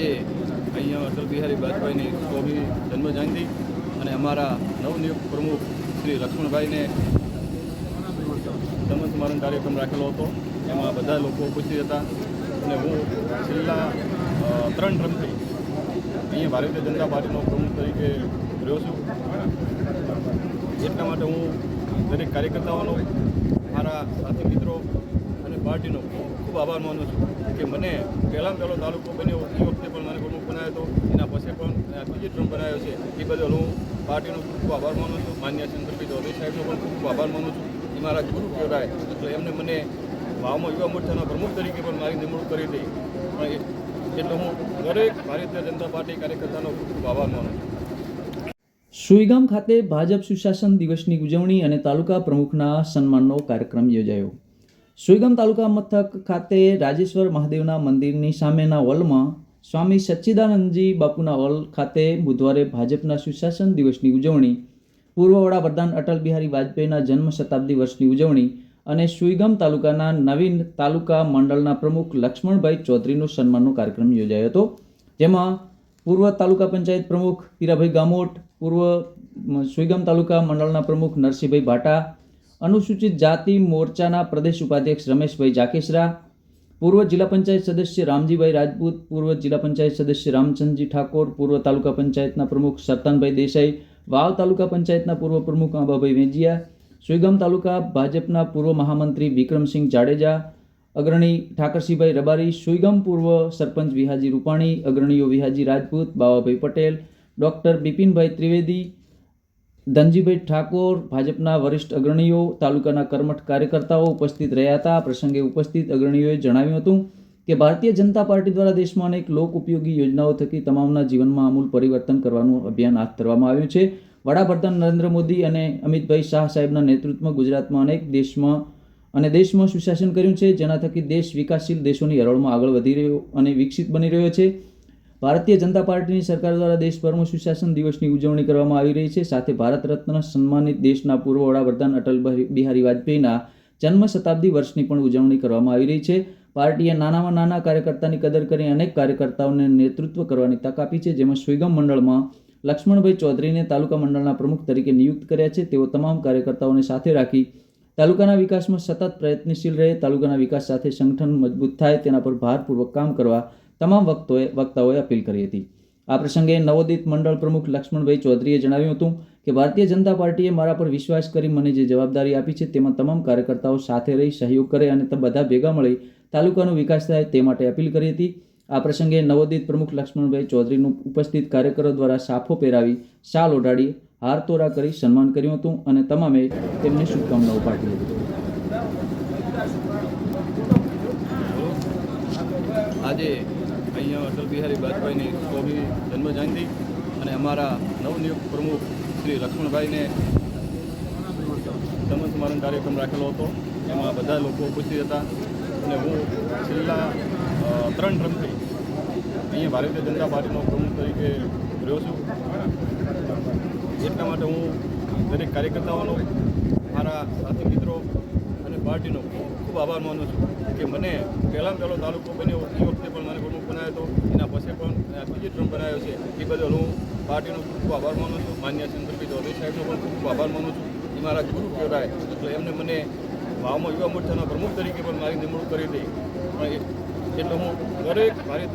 આજે અહીંયા અટલ બિહારી વાજપેયીની 100મી જન્મજયંતિ અને અમારા નવનિયુક્ત પ્રમુખ શ્રી લક્ષ્મણભાઈને જન્મ સમારંભ કાર્યક્રમ રાખેલો હતો. એમાં બધા લોકો ઉપસ્થિત હતા અને હું છેલ્લા 3 ટર્મથી અહીંયા ભારતીય જનતા પાર્ટીનો પ્રમુખ તરીકે રહ્યો છું. એટલા માટે હું દરેક કાર્યકર્તાઓનો, મારા સાથી મિત્રો અને પાર્ટીનો ખૂબ આભાર માનું છું કે મને પહેલો તાલુકો બન્યો એ વખતે પણ મને પ્રમુખ બનાવ્યો હતો, એના પછી પણ બીજી ટર્મ બનાવ્યો છે. એ બદલ હું પાર્ટીનો ખૂબ આભાર માનું છું. માન્ય શંકરભાઈ ચૌધરી સાહેબનો પણ ખૂબ આભાર માનું છું. એ મારા ગુરુ કહેવાય, એટલે એમને મને વાવમાં યુવા મોરચાના પ્રમુખ તરીકે પણ મારી નિમણૂક કરી હતી. પણ એટલે હું દરેક ભારતીય જનતા પાર્ટી કાર્યકર્તાનો ખૂબ આભાર માનું છું. સુઈગામ ખાતે ભાજપ સુશાસન દિવસની ઉજવણી અને તાલુકા પ્રમુખના સન્માનનો કાર્યક્રમ યોજાયો. સુઈગામ તાલુકા મથક ખાતે રાજેશ્વર મહાદેવના મંદિરની સામેના હોલમાં સ્વામી સચ્ચિદાનંદજી બાપુના હોલ ખાતે બુધવારે ભાજપના સુશાસન દિવસની ઉજવણી, પૂર્વ વડાપ્રધાન અટલ બિહારી વાજપેયીના જન્મ શતાબ્દી વર્ષની ઉજવણી અને સુઈગામ તાલુકાના નવીન તાલુકા મંડળના પ્રમુખ લક્ષ્મણભાઈ ચૌધરીનો સન્માનનો કાર્યક્રમ યોજાયો હતો. જેમાં પૂર્વ તાલુકા પંચાયત પ્રમુખ પીરાભાઈ ગામોટ, પૂર્વ સુઈગામ તાલુકા મંડળના પ્રમુખ નરસિંહભાઈ ભાટા, અનુસૂચિત જાતિ મોરચાના પ્રદેશ ઉપાધ્યક્ષ રમેશભાઈ જાકેશરા, પૂર્વ જિલ્લા પંચાયત સદસ્ય રામજીભાઈ રાજપૂત, પૂર્વ જિલ્લા પંચાયત સદસ્ય રામચંદજી ઠાકોર, પૂર્વ તાલુકા પંચાયતના પ્રમુખ સરતાનભાઈ દેસાઈ, વાવ તાલુકા પંચાયતના પૂર્વ પ્રમુખ આંબાભાઈ વેંજિયા, સુઈગામ તાલુકા ભાજપના પૂર્વ મહામંત્રી વિક્રમસિંહ જાડેજા, અગ્રણી ઠાકરસિંહભાઈ રબારી, સુઈગામ પૂર્વ સરપંચ વિહાજી રૂપાણી, અગ્રણીઓ વિહાજી રાજપૂત, બાવાભાઈ પટેલ, ડૉક્ટર બિપિનભાઈ ત્રિવેદી, ધનજીભાઈ ઠાકોર, ભાજપના વરિષ્ઠ અગ્રણીઓ, તાલુકાના કર્મઠ કાર્યકર્તાઓ ઉપસ્થિત રહ્યા હતા. આ પ્રસંગે ઉપસ્થિત અગ્રણીઓએ જણાવ્યું હતું કે ભારતીય જનતા પાર્ટી દ્વારા દેશમાં અનેક લોક ઉપયોગી યોજનાઓ થકી તમામના જીવનમાં આમૂલ પરિવર્તન કરવાનું અભિયાન હાથ ધરવામાં આવ્યું છે. વડાપ્રધાન નરેન્દ્ર મોદી અને અમિતભાઈ શાહ સાહેબના નેતૃત્વમાં ગુજરાતમાં દેશમાં સુશાસન કર્યું છે, જેના થકી દેશ વિકાસશીલ દેશોની હરોળમાં આગળ વધી રહ્યો અને વિકસિત બની રહ્યો છે. ભારતીય જનતા પાર્ટીની સરકાર દ્વારા દેશભરમાં સુશાસન દિવસની ઉજવણી કરવામાં આવી રહી છે. સાથે ભારત રત્ન સન્માનિત દેશના પૂર્વ વડાપ્રધાન અટલ બિહારી વાજપેયીના જન્મ શતાબ્દી વર્ષની પણ ઉજવણી કરવામાં આવી રહી છે. પાર્ટીએ નાનામાં નાના કાર્યકર્તાની કદર કરી અનેક કાર્યકર્તાઓને નેતૃત્વ કરવાની તક આપી છે. જેમાં સુઈગામ મંડળમાં લક્ષ્મણભાઈ ચૌધરીને તાલુકા મંડળના પ્રમુખ તરીકે નિયુક્ત કર્યા છે. તેઓ તમામ કાર્યકર્તાઓને સાથે રાખી તાલુકાના વિકાસમાં સતત પ્રયત્નશીલ રહે, તાલુકાના વિકાસ સાથે સંગઠન મજબૂત થાય તેના પર ભારપૂર્વક કામ કરવા તમામ વક્તાઓએ અપીલ કરી હતી. આ પ્રસંગે નવોદિત મંડળ પ્રમુખ લક્ષ્મણભાઈ ચૌધરીએ જણાવ્યું હતું કે ભારતીય જનતા પાર્ટીએ મારા પર વિશ્વાસ કરી મને જે જવાબદારી આપી છે તેમાં તમામ કાર્યકર્તાઓ સાથે રહી સહયોગ કરે અને બધા ભેગા મળી તાલુકાનો વિકાસ થાય તે માટે અપીલ કરી હતી. આ પ્રસંગે નવોદિત પ્રમુખ લક્ષ્મણભાઈ ચૌધરીનું ઉપસ્થિત કાર્યકરો દ્વારા સાફો પહેરાવી, શાલ ઓઢાડી, હાર તોરા કરી સન્માન કર્યું હતું અને તમામે તેમને શુભકામનાઓ પાઠવી હતી. આજે અહીંયા અટલ બિહારી વાજપેયીની 100મી જન્મજયંતિ અને અમારા નવનિયુક્ત પ્રમુખ શ્રી લક્ષ્મણભાઈને જન્મ સમારંભ કાર્યક્રમ રાખેલો હતો. એમાં બધા લોકો ઉપસ્થિત હતા અને હું છેલ્લા 3 ટર્મથી અહીંયા ભારતીય જનતા પાર્ટીનો પ્રમુખ તરીકે રહ્યો છું. એટલા માટે હું દરેક કાર્યકર્તાઓનો, મારા સાથી મિત્રો અને પાર્ટીનો ખૂબ આભાર માનું છું કે મને પહેલો તાલુકો બન્યો એ વખતે પણ મને પ્રમુખ બનાવ્યો હતો, એના પછી પણ બીજી ટર્મ બનાવ્યો છે. એ બદલ હું પાર્ટીનો ખૂબ આભાર માનું છું. માન્ય શંકરભાઈ ચૌધરી સાહેબનો પણ ખૂબ આભાર માનું છું. એ મારા ગુરુ કહેવાય, એટલે એમને મને વાવમાં યુવા મોરચાના પ્રમુખ તરીકે પણ મારી નિમણૂક કરી હતી. પણ એટલે હું દરેક ભારતીય